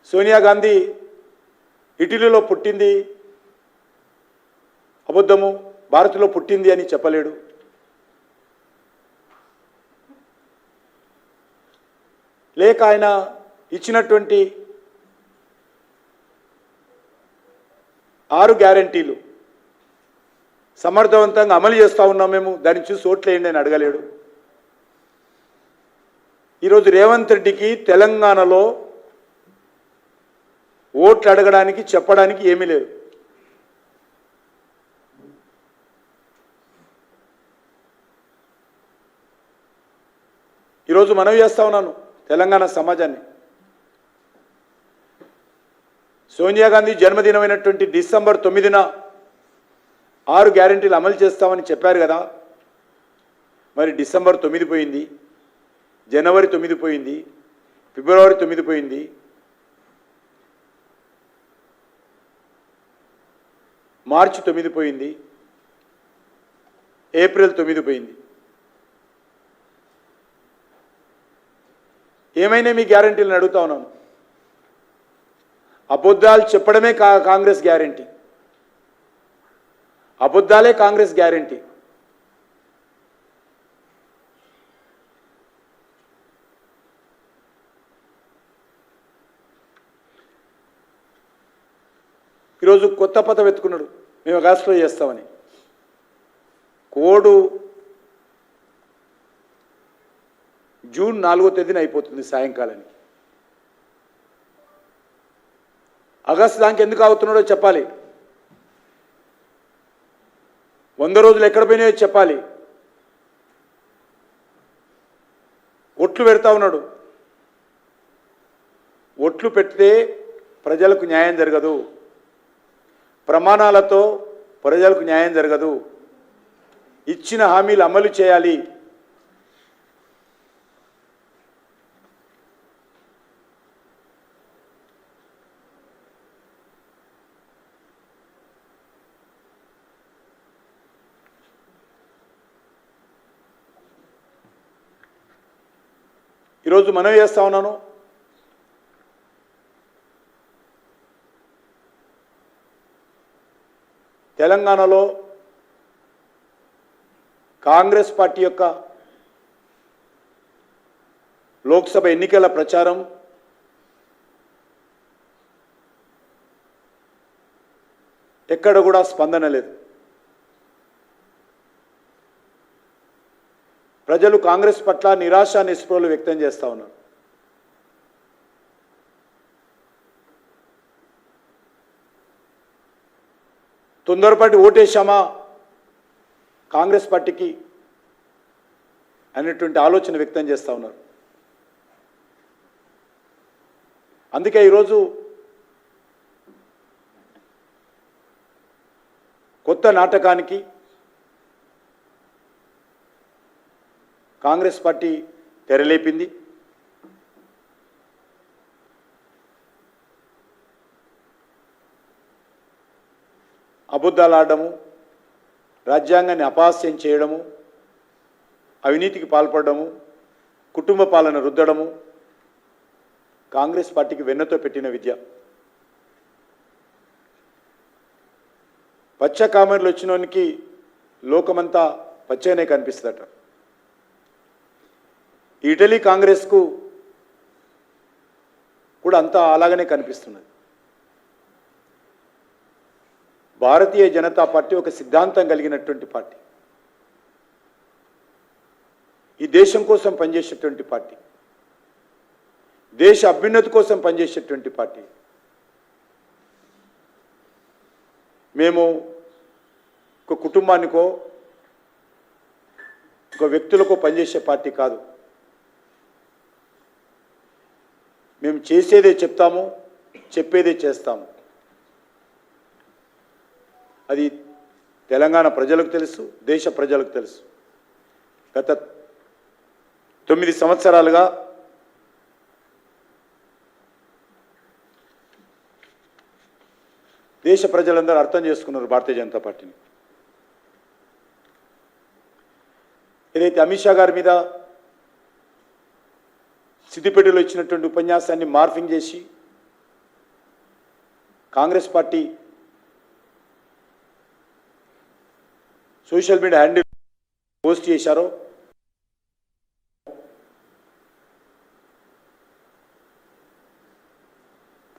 సోనియా గాంధీ ఇటలీలో పుట్టింది అబద్ధము, భారత్లో పుట్టింది అని చెప్పలేడు. లేక ఆయన ఇచ్చినటువంటి 6 గ్యారెంటీలు సమర్థవంతంగా అమలు చేస్తూ ఉన్నాం మేము, దాన్ని చూసి ఓట్లేయండి అని అడగలేడు. ఈరోజు రేవంత్ రెడ్డికి తెలంగాణలో ఓట్లు అడగడానికి చెప్పడానికి ఏమీ లేదు. ఈరోజు మనవి చేస్తా ఉన్నాను తెలంగాణ సమాజాన్ని. సోనియా గాంధీ జన్మదినమైనటువంటి డిసెంబర్ 9న 6 గ్యారెంటీలు అమలు చేస్తామని చెప్పారు కదా. మరి డిసెంబర్ 9 పోయింది, జనవరి 9 పోయింది, ఫిబ్రవరి 9 పోయింది, మార్చి 9 పోయింది, ఏప్రిల్ 9 పోయింది. ఏమైనా మీ గ్యారెంటీలను అడుగుతా ఉన్నాను. అబద్ధాలు చెప్పడమే కాంగ్రెస్ గ్యారెంటీ, అబద్ధాలే కాంగ్రెస్ గ్యారెంటీ. ఈరోజు కొత్త పథం ఎత్తుకున్నాడు, మేము ఆగస్టులో చేస్తామని. కోడ్ జూన్ 4వ తేదీన అయిపోతుంది సాయంకాలానికి. ఆగస్టు దానికి ఎందుకు అవుతున్నాడో చెప్పాలి. 100 రోజులు ఎక్కడ పోయినాయో చెప్పాలి. ఒట్లు పెడతా ఉన్నాడు. ఒట్లు పెడితే ప్రజలకు న్యాయం జరగదు, ప్రమాణాలతో ప్రజలకు న్యాయం జరగదు. ఇచ్చిన హామీలు అమలు చేయాలి. ఈరోజు మనవి చేస్తా ఉన్నాను, తెలంగాణలో కాంగ్రెస్ పార్టీ యొక్క లోక్సభ ఎన్నికల ప్రచారం ఎక్కడ కూడా స్పందన లేదు. ప్రజలు కాంగ్రెస్ పట్ల నిరాశ నిస్పృహలు వ్యక్తం చేస్తూ ఉన్నారు. తొందరపాటి ఓటేశామా కాంగ్రెస్ పార్టీకి అనేటువంటి ఆలోచన వ్యక్తం చేస్తూ ఉన్నారు. అందుకే ఈరోజు కొత్త నాటకానికి కాంగ్రెస్ పార్టీ తెరలేపింది. అబద్ధాలు ఆడడము, రాజ్యాంగాన్ని అపహాస్యం చేయడము, అవినీతికి పాల్పడము, కుటుంబ పాలన రుద్దడము కాంగ్రెస్ పార్టీకి వెన్నతో పెట్టిన విద్య. పచ్చ కామెర్లు వచ్చినోనికి లోకమంతా పచ్చగానే కనిపిస్తుందట. ఇటలీ కాంగ్రెస్కు కూడా అంతా అలాగనే కనిపిస్తున్నది. భారతీయ జనతా పార్టీ ఒక సిద్ధాంతం కలిగినటువంటి పార్టీ, ఈ దేశం కోసం పనిచేసేటువంటి పార్టీ, దేశ అభ్యున్నతి కోసం పనిచేసేటువంటి పార్టీ. మేము ఒక కుటుంబానికో ఒక వ్యక్తులకో పనిచేసే పార్టీ కాదు. మేము చేసేదే చెప్తాము, చెప్పేదే చేస్తాము. అది తెలంగాణ ప్రజలకు తెలుసు, దేశ ప్రజలకు తెలుసు. గత 9 సంవత్సరాలుగా దేశ ప్రజలందరూ అర్థం చేసుకున్నారు భారతీయ జనతా పార్టీని. ఏదైతే అమిత్ షా గారి మీద సిద్దిపేటలో ఇచ్చినటువంటి ఉపన్యాసాన్ని మార్ఫింగ్ చేసి Congress party social media handle post చేశారో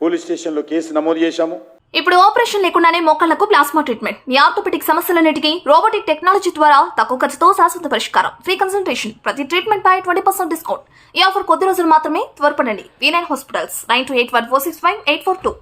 పోలీస్ స్టేషన్లో కేసు నమోదు చేశాము. ఇప్పుడు ఆపరేషన్ లేకుండానే మోకాళ్లకు ప్లాస్మా ట్రీట్మెంట్. మీ ఆర్థోపెటిక్ సమస్యలన్నిటికీ రోబోటిక్ టెక్నాలజీ ద్వారా తక్కువ ఖర్చుతో శాశ్వత పరిష్కారం. Free consultation. ప్రతి ట్రీట్మెంట్ పై 20% డిస్కౌంట్. ఈ ఆఫర్ కొద్ది రోజులు మాత్రమే. త్వరపడండి. V9 hospitals 9281465842.